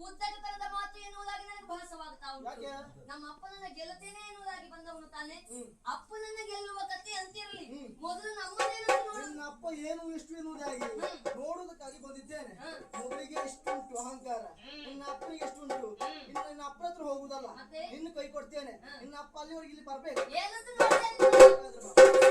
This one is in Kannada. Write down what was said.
ಉದ್ದಟತನದ ಮಾತು ಎನ್ನುವುದಾಗಿ ನನಗೆ ಭಾಸವಾಗ್ತಾ ಉಂಟು. ನಮ್ಮ ಅಪ್ಪನನ್ನ ಗೆಲ್ಲುತ್ತೇನೆ ಎನ್ನುವುದಾಗಿ ಬಂದವನು ತಾನೆ. ಅಪ್ಪನನ್ನ ಗೆಲ್ಲುವ ಕತೆ ಅಂತಿರಲಿ, ಮೊದಲು ನಮ್ಮದೇನು ಅಪ್ಪ ಏನು ಎಷ್ಟು ಎನ್ನುವುದಾಗಿ ನೋಡುವುದಕ್ಕಾಗಿ ಬಂದಿದ್ದೇನೆ. ಮೊದಲಿಗೆ ಎಷ್ಟುಂಟು ಅಹಂಕಾರ, ನಿನ್ನ ಅಪ್ಪನಿಗೆ ಎಷ್ಟುಂಟು. ಇನ್ನು ನಿನ್ನ ಅಪ್ಪನ ಹತ್ರ ಹೋಗುದಲ್ಲ, ನಿನ್ನ ಕೈ ಕೊಡ್ತೇನೆ. ನಿನ್ನ ಅಪ್ಪ ಅಲ್ಲಿವರೆಗೆ ಇಲ್ಲಿ ಬರ್ಬೇಕು.